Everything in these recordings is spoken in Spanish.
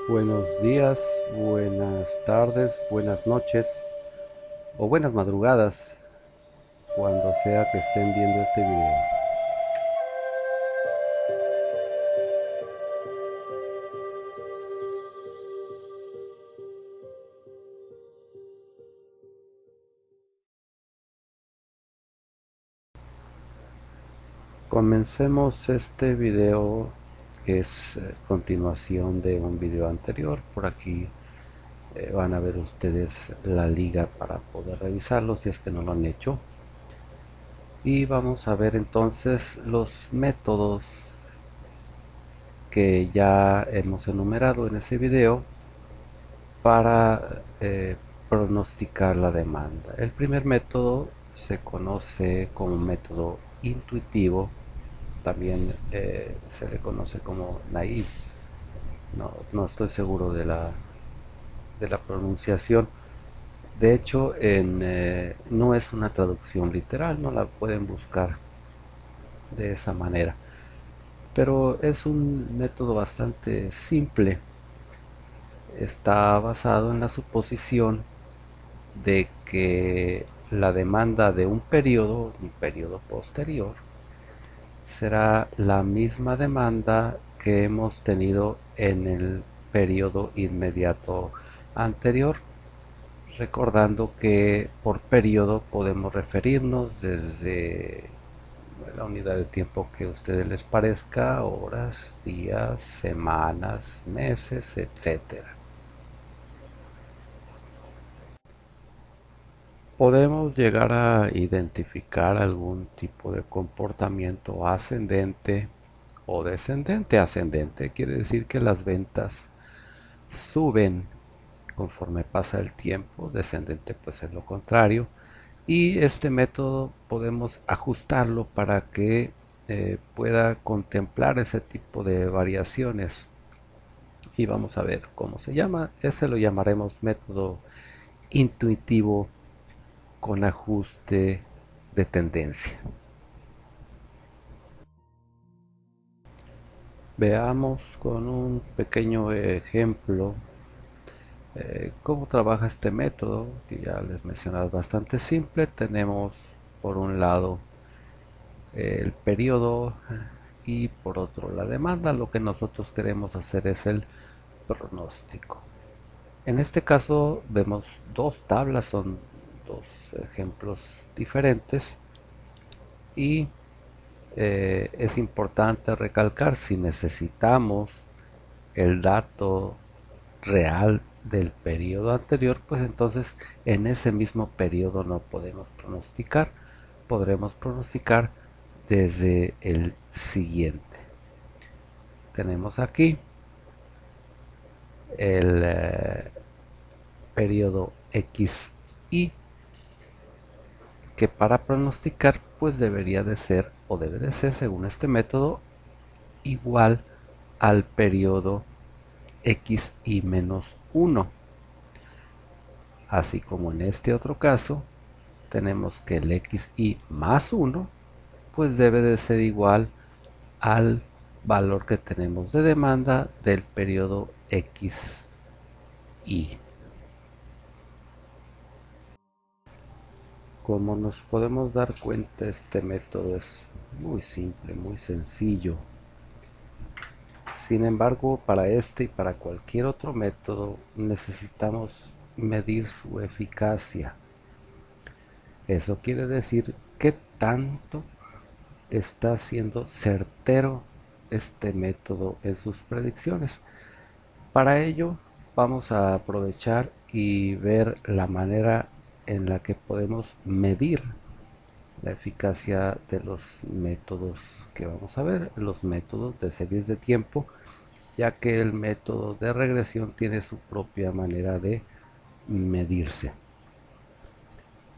Buenos días, buenas tardes, buenas noches o buenas madrugadas, cuando sea que estén viendo este video. Comencemos este video, que es continuación de un video anterior. Por aquí van a ver ustedes la liga para poder revisarlo si es que no lo han hecho. Y vamos a ver entonces los métodos que ya hemos enumerado en ese video para pronosticar la demanda. El primer método se conoce como método intuitivo, también se le conoce como naive. No estoy seguro de la pronunciación. De hecho, no es una traducción literal, no la pueden buscar de esa manera. Pero es un método bastante simple. Está basado en la suposición de que la demanda de un periodo posterior, será la misma demanda que hemos tenido en el periodo inmediato anterior, recordando que por periodo podemos referirnos desde la unidad de tiempo que a ustedes les parezca: horas, días, semanas, meses, etcétera. Podemos llegar a identificar algún tipo de comportamiento ascendente o descendente. Ascendente quiere decir que las ventas suben conforme pasa el tiempo. Descendente pues es lo contrario. Y este método podemos ajustarlo para que pueda contemplar ese tipo de variaciones. Y vamos a ver cómo se llama. Ese lo llamaremos método intuitivo con ajuste de tendencia. Veamos con un pequeño ejemplo cómo trabaja este método, que ya les mencionaba, es bastante simple. Tenemos por un lado el periodo y por otro la demanda. Lo que nosotros queremos hacer es el pronóstico. En este caso vemos dos tablas, son dos ejemplos diferentes, y es importante recalcar: si necesitamos el dato real del periodo anterior, pues entonces en ese mismo periodo no podemos pronosticar. Podremos pronosticar desde el siguiente. Tenemos aquí el periodo XY, que para pronosticar pues debería de ser, o debe de ser según este método, igual al periodo XY-1. Así como en este otro caso tenemos que el XY más 1 pues debe de ser igual al valor que tenemos de demanda del periodo XY. Como nos podemos dar cuenta, este método es muy simple, muy sencillo. Sin embargo, para este y para cualquier otro método necesitamos medir su eficacia. Eso quiere decir qué tanto está siendo certero este método en sus predicciones. Para ello vamos a aprovechar y ver la manera en la que podemos medir la eficacia de los métodos que vamos a ver, los métodos de series de tiempo, ya que el método de regresión tiene su propia manera de medirse.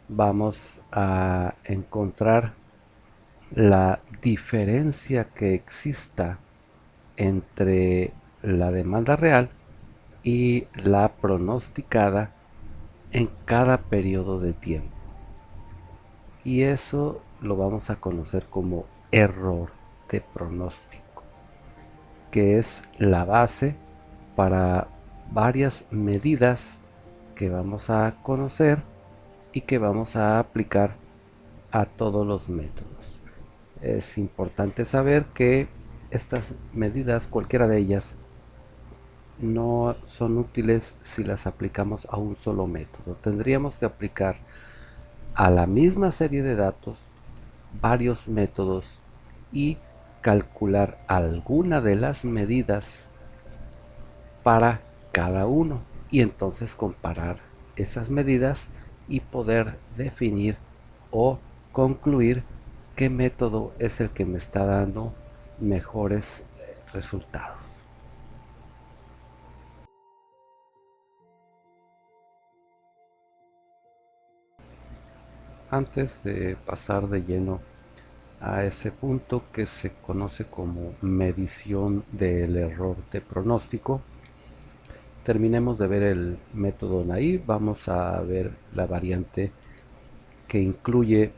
Vamos a encontrar la diferencia que exista entre la demanda real y la pronosticada en cada periodo de tiempo. Y eso lo vamos a conocer como error de pronóstico, que es la base para varias medidas que vamos a conocer y que vamos a aplicar a todos los métodos. Es importante saber que estas medidas, cualquiera de ellas, no son útiles si las aplicamos a un solo método. Tendríamos que aplicar a la misma serie de datos varios métodos y calcular alguna de las medidas para cada uno y entonces comparar esas medidas y poder definir o concluir qué método es el que me está dando mejores resultados. Antes de pasar de lleno a ese punto que se conoce como medición del error de pronóstico, terminemos de ver el método naive. Vamos a ver la variante que incluye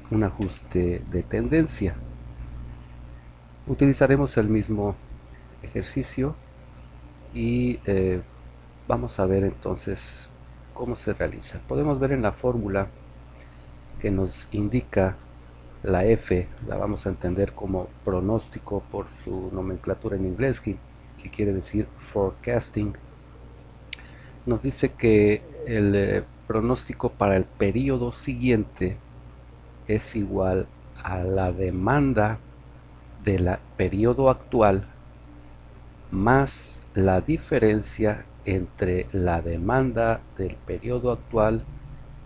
un ajuste de tendencia. Utilizaremos el mismo ejercicio y vamos a ver entonces cómo se realiza. Podemos ver en la fórmula que nos indica la F, la vamos a entender como pronóstico por su nomenclatura en inglés, que quiere decir forecasting. Nos dice que el pronóstico para el periodo siguiente es igual a la demanda del periodo actual más la diferencia entre la demanda del periodo actual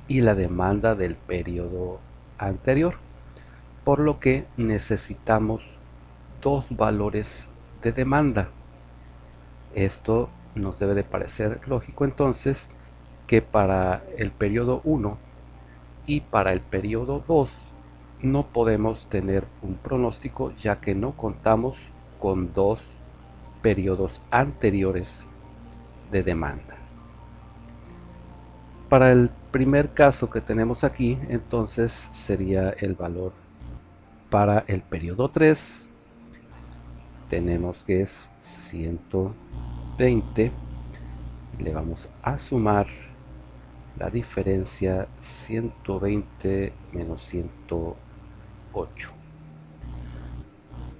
y la demanda del periodo anterior, por lo que necesitamos dos valores de demanda. Esto nos debe de parecer lógico entonces que para el periodo 1 y para el periodo 2 no podemos tener un pronóstico, ya que no contamos con dos periodos anteriores de demanda. Para el primer caso que tenemos aquí, entonces sería el valor para el periodo 3. Tenemos que es 120. Le vamos a sumar la diferencia 120 menos 108.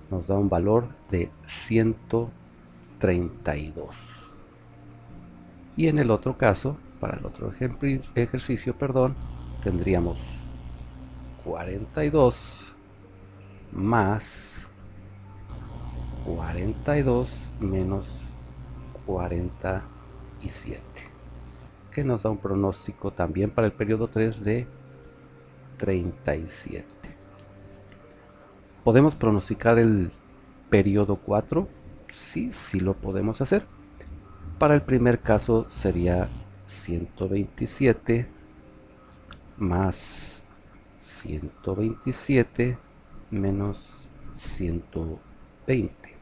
Nos da un valor de 132. Y en el otro caso, para el otro ejercicio, tendríamos 42 más 42 menos 47, que nos da un pronóstico también para el periodo 3 de 37. ¿Podemos pronosticar el periodo 4? Sí, sí lo podemos hacer. Para el primer caso sería 127 más 127 menos 120.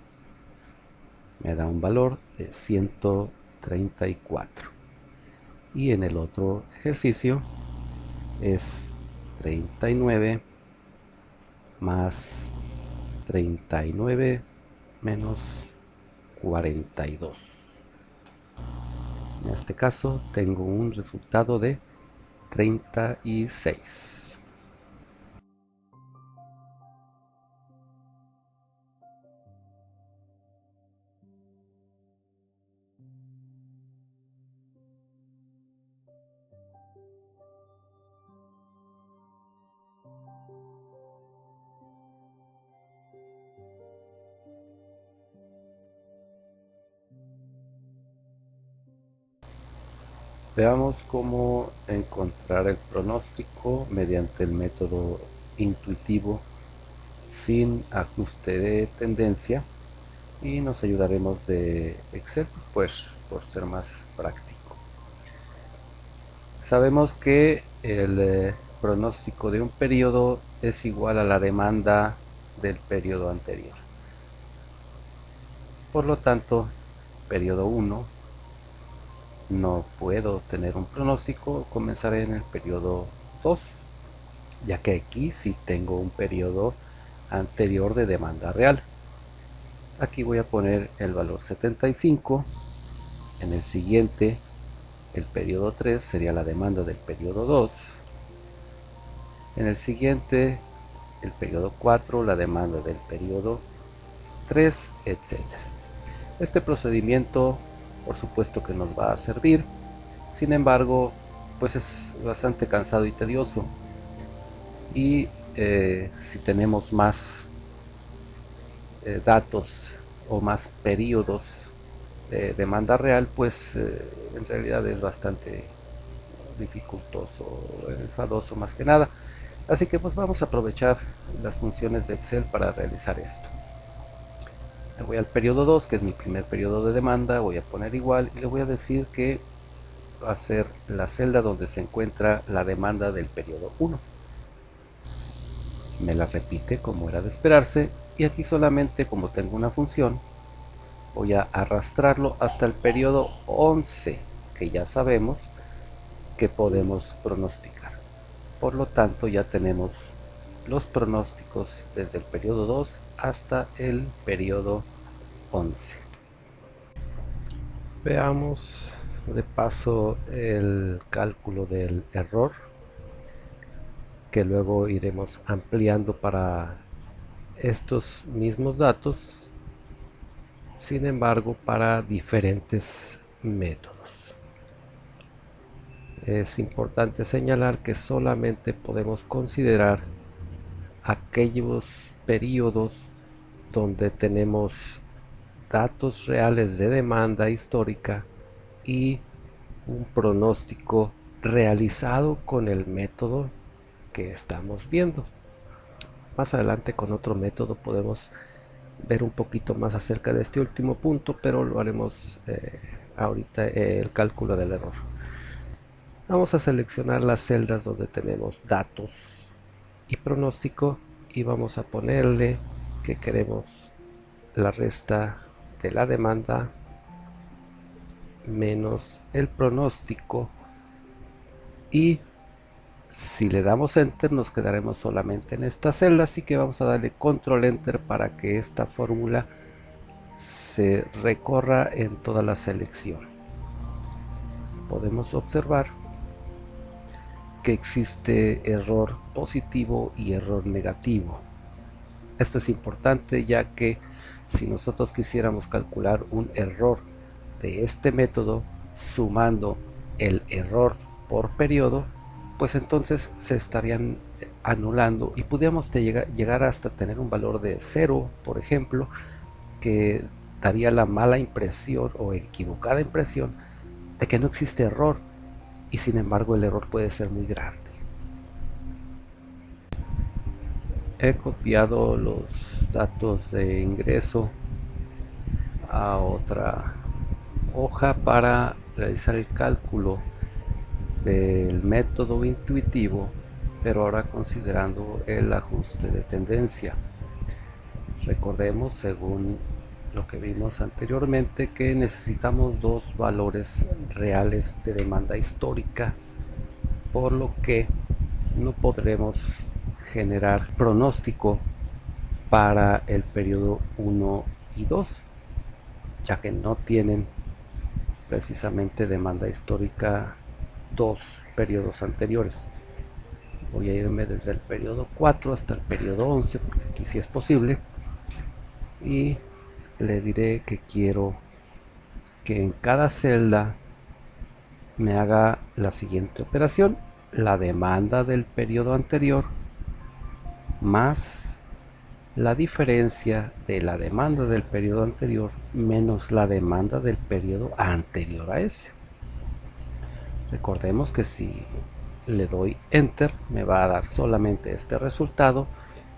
Me da un valor de 134. Y en el otro ejercicio es 39 más 39 menos 42. En este caso tengo un resultado de 36. Veamos cómo encontrar el pronóstico mediante el método intuitivo sin ajuste de tendencia, y nos ayudaremos de Excel, pues por ser más práctico. Sabemos que el pronóstico de un periodo es igual a la demanda del periodo anterior. Por lo tanto, periodo 1 no puedo tener un pronóstico, comenzaré en el periodo 2, ya que aquí sí tengo un periodo anterior de demanda real. Aquí voy a poner el valor 75 En el siguiente, el periodo 3 sería la demanda del periodo 2. En el siguiente, el periodo 4, la demanda del periodo 3, etc. Este procedimiento, por supuesto que nos va a servir. Sin embargo, pues es bastante cansado y tedioso. Y si tenemos más datos o más periodos de demanda real, pues en realidad es bastante dificultoso, enfadoso más que nada. Así que pues vamos a aprovechar las funciones de Excel para realizar esto. Me voy al periodo 2, que es mi primer periodo de demanda, voy a poner igual y le voy a decir que va a ser la celda donde se encuentra la demanda del periodo 1. Me la repite como era de esperarse, y aquí solamente, como tengo una función, voy a arrastrarlo hasta el periodo 11, que ya sabemos que podemos pronosticar. Por lo tanto, ya tenemos los pronósticos desde el periodo 2 hasta el periodo 11. Veamos de paso el cálculo del error, que luego iremos ampliando para estos mismos datos, sin embargo para diferentes métodos. Es importante señalar que solamente podemos considerar aquellos periodos donde tenemos datos reales de demanda histórica y un pronóstico realizado con el método que estamos viendo. Más adelante con otro método podemos ver un poquito más acerca de este último punto, pero lo haremos ahorita, el cálculo del error. Vamos a seleccionar las celdas donde tenemos datos y pronóstico y vamos a ponerle que queremos la resta de la demanda menos el pronóstico, y si le damos enter nos quedaremos solamente en esta celda, así que vamos a darle control enter para que esta fórmula se recorra en toda la selección. Podemos observar que existe error positivo y error negativo. Esto es importante, ya que si nosotros quisiéramos calcular un error de este método sumando el error por periodo, pues entonces se estarían anulando y podríamos llegar hasta tener un valor de 0, por ejemplo, que daría la mala impresión o equivocada impresión de que no existe error, y sin embargo el error puede ser muy grande. He copiado los datos de ingreso a otra hoja para realizar el cálculo del método intuitivo, pero ahora considerando el ajuste de tendencia. Recordemos, según lo que vimos anteriormente, que necesitamos dos valores reales de demanda histórica, por lo que no podremos generar pronóstico para el periodo 1 y 2, ya que no tienen precisamente demanda histórica dos periodos anteriores. Voy a irme desde el periodo 4 hasta el periodo 11, porque aquí sí es posible, y le diré que quiero que en cada celda me haga la siguiente operación: la demanda del periodo anterior más la diferencia de la demanda del periodo anterior menos la demanda del periodo anterior a ese. Recordemos que si le doy enter me va a dar solamente este resultado,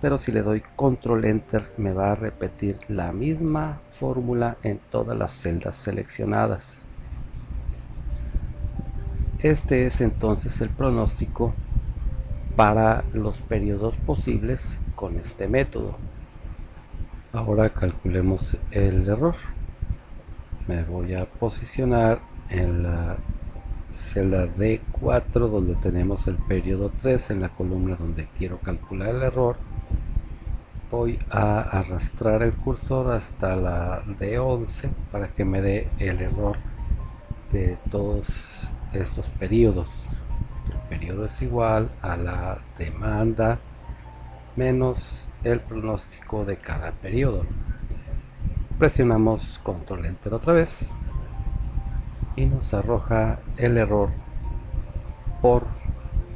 pero si le doy control enter me va a repetir la misma fórmula en todas las celdas seleccionadas. Este es entonces el pronóstico para los periodos posibles con este método. Ahora calculemos el error. Me voy a posicionar en la celda D4 donde tenemos el periodo 3, en la columna donde quiero calcular el error. Voy a arrastrar el cursor hasta la D11 para que me dé el error de todos estos periodos. El periodo es igual a la demanda menos el pronóstico de cada periodo. Presionamos control enter otra vez y nos arroja el error por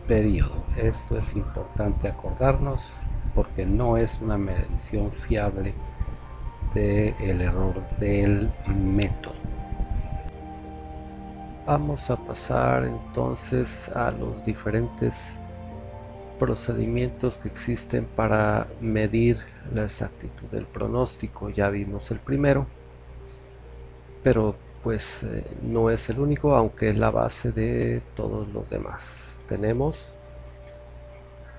periodo. Esto es importante acordarnos porque no es una medición fiable del error del método. Vamos a pasar entonces a los diferentes procedimientos que existen para medir la exactitud del pronóstico. Ya vimos el primero, pero pues no es el único, aunque es la base de todos los demás. Tenemos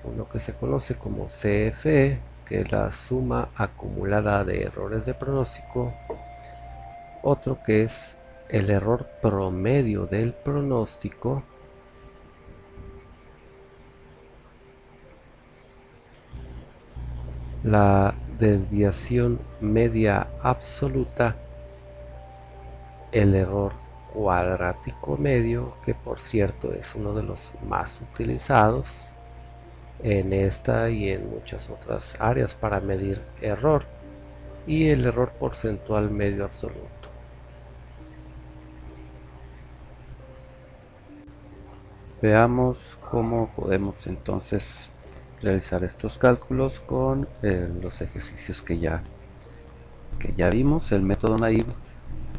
uno que se conoce como CFE, que es la suma acumulada de errores de pronóstico. Otro que es el error promedio del pronóstico. La desviación media absoluta, el error cuadrático medio, que por cierto es uno de los más utilizados en esta y en muchas otras áreas para medir error, y el error porcentual medio absoluto. Veamos cómo podemos entonces realizar estos cálculos con los ejercicios que ya vimos. El método naive,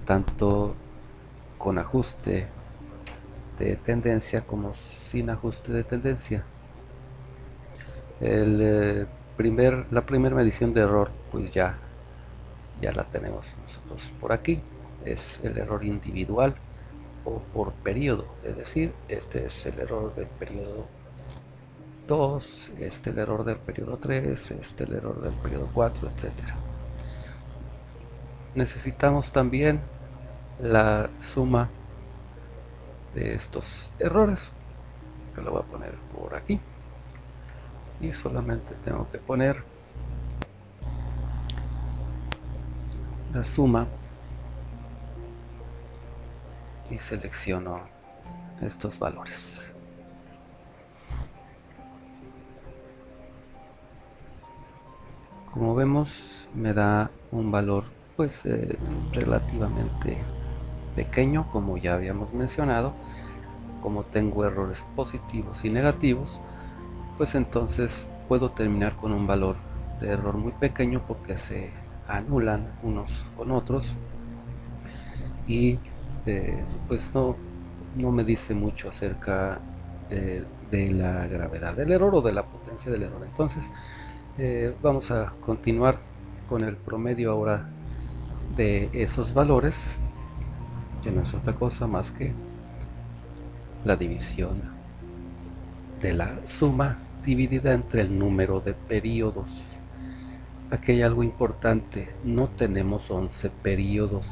tanto con ajuste de tendencia como sin ajuste de tendencia. La primera medición de error pues ya la tenemos nosotros por aquí. Es el error individual o por periodo, es decir, este es el error del periodo 2, este el error del periodo 3, este el error del periodo 4, etcétera. Necesitamos también la suma de estos errores, que lo voy a poner por aquí, y solamente tengo que poner la suma y selecciono estos valores. Como vemos, me da un valor pues relativamente pequeño, como ya habíamos mencionado. Como tengo errores positivos y negativos, pues entonces puedo terminar con un valor de error muy pequeño porque se anulan unos con otros, y pues no me dice mucho acerca de la gravedad del error o de la potencia del error. Entonces vamos a continuar con el promedio ahora de esos valores, que no es otra cosa más que la división de la suma dividida entre el número de periodos. Aquí hay algo importante: no tenemos 11 periodos,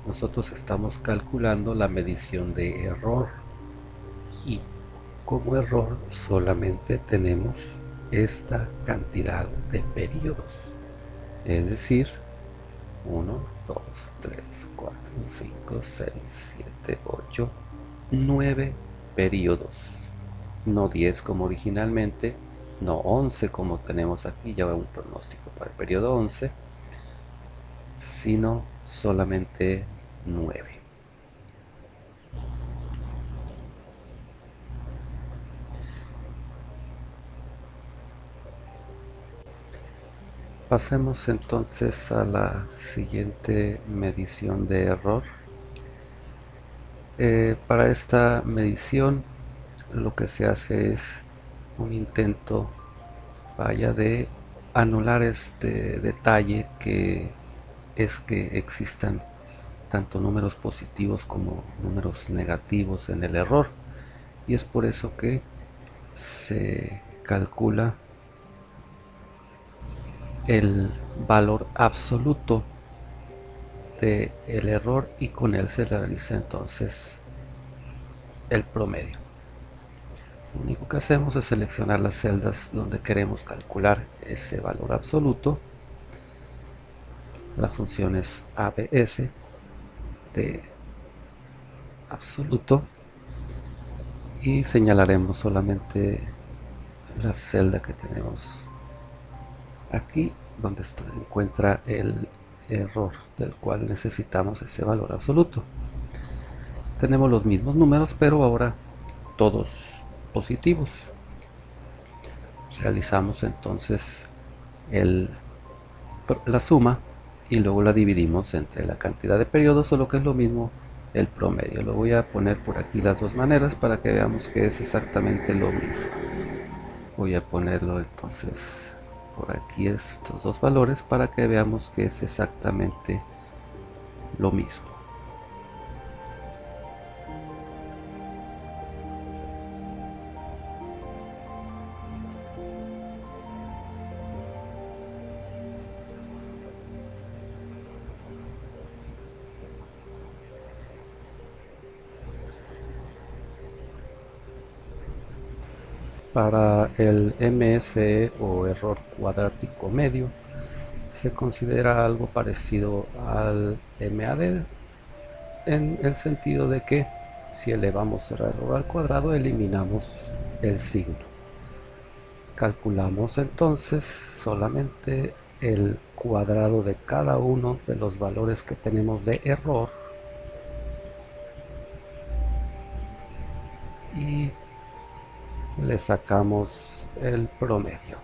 nosotros estamos calculando la medición de error, y como error solamente tenemos esta cantidad de periodos, es decir, 1, 2, 3, 4, 5, 6, 7, 8, 9 periodos, no 10 como originalmente, no 11 como tenemos aquí. Ya va un pronóstico para el periodo 11, sino solamente 9. Pasemos entonces a la siguiente medición de error. Para esta medición lo que se hace es un intento de anular este detalle, que es que existan tanto números positivos como números negativos en el error, y es por eso que se calcula el valor absoluto del error y con él se realiza entonces el promedio. Lo único que hacemos es seleccionar las celdas donde queremos calcular ese valor absoluto. La función es ABS de absoluto y señalaremos solamente la celda que tenemos aquí donde se encuentra el error del cual necesitamos ese valor absoluto. Tenemos los mismos números, pero ahora todos positivos. Realizamos entonces la suma y luego la dividimos entre la cantidad de periodos, o lo que es lo mismo, el promedio. Lo voy a poner por aquí las dos maneras para que veamos que es exactamente lo mismo. Voy a ponerlo entonces por aquí estos dos valores para que veamos que es exactamente lo mismo. Para el MSE o error cuadrático medio se considera algo parecido al MAD, en el sentido de que si elevamos el error al cuadrado eliminamos el signo. Calculamos entonces solamente el cuadrado de cada uno de los valores que tenemos de error y le sacamos el promedio.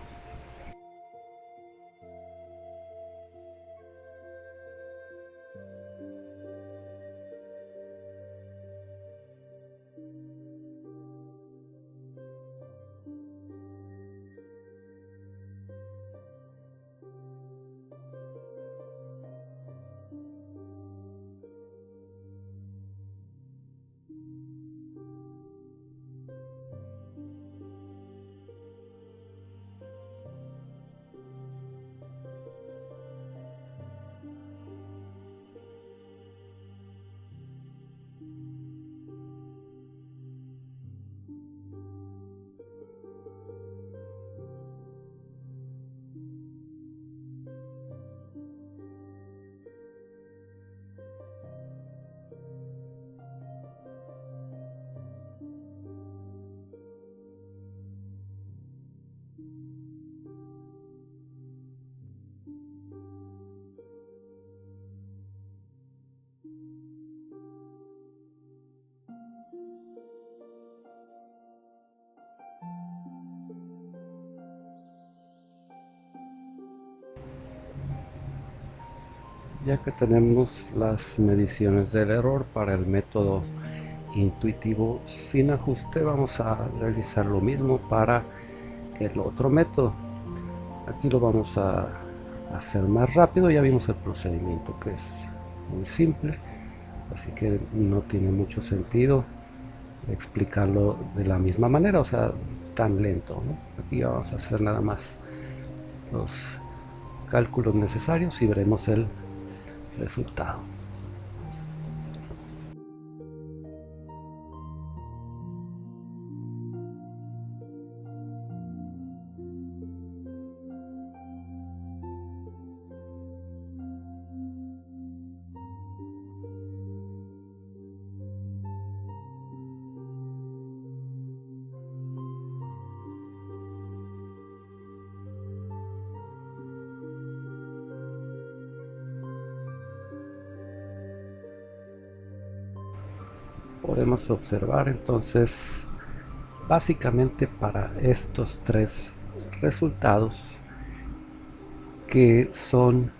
Ya que tenemos las mediciones del error para el método intuitivo sin ajuste, vamos a realizar lo mismo para el otro método. Aquí lo vamos a hacer más rápido. Ya vimos el procedimiento, que es muy simple, así que no tiene mucho sentido explicarlo de la misma manera, o sea, tan lento, ¿no? Aquí vamos a hacer nada más los cálculos necesarios y veremos el resultado. Podemos observar entonces básicamente para estos tres resultados que son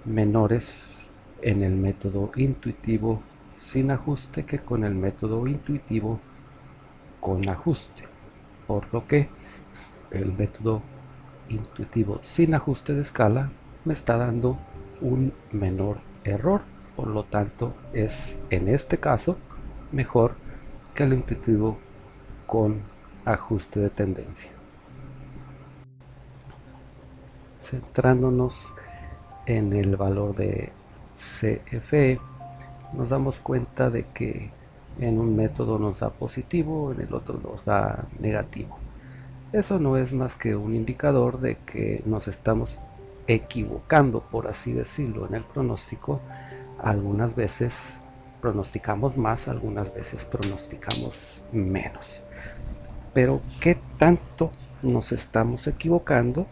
menores en el método intuitivo sin ajuste que con el método intuitivo con ajuste, por lo que el método intuitivo sin ajuste de escala me está dando un menor error, por lo tanto es en este caso mejor que el intuitivo con ajuste de tendencia. Centrándonos en el valor de CFE, nos damos cuenta de que en un método nos da positivo, en el otro nos da negativo. Eso no es más que un indicador de que nos estamos equivocando, por así decirlo, en el pronóstico algunas veces pronosticamos más, algunas veces pronosticamos menos. Pero ¿qué tanto nos estamos equivocando?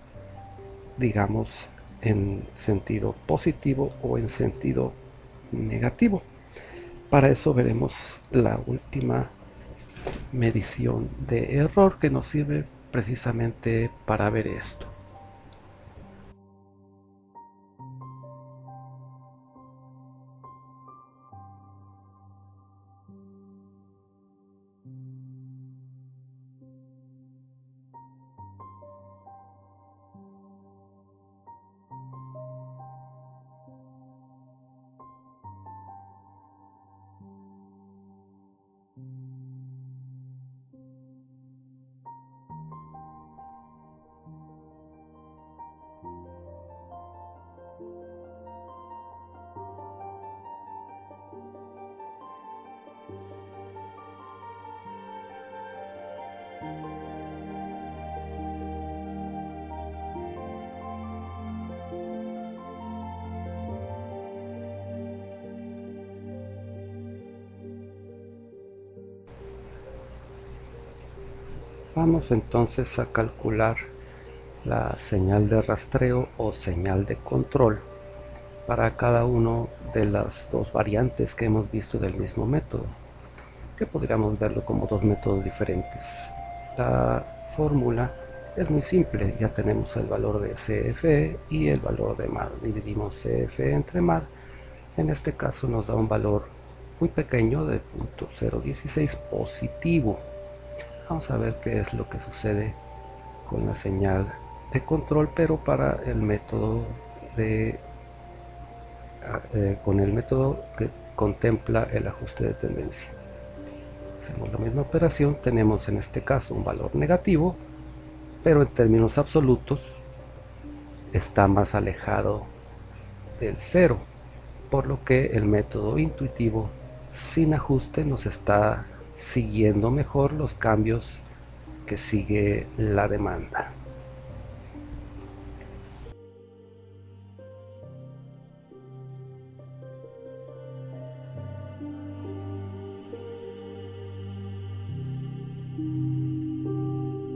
Digamos en sentido positivo o en sentido negativo. Para eso veremos la última medición de error que nos sirve precisamente para ver esto. Vamos entonces a calcular la señal de rastreo o señal de control para cada una de las dos variantes que hemos visto del mismo método, que podríamos verlo como dos métodos diferentes. La fórmula es muy simple, ya tenemos el valor de CFE y el valor de MAD. Dividimos CFE entre MAD, en este caso nos da un valor muy pequeño de 0.016 positivo. Vamos a ver qué es lo que sucede con la señal de control, pero para el método con el método que contempla el ajuste de tendencia. Hacemos la misma operación, tenemos en este caso un valor negativo, pero en términos absolutos está más alejado del cero, por lo que el método intuitivo sin ajuste nos está siguiendo mejor los cambios que sigue la demanda.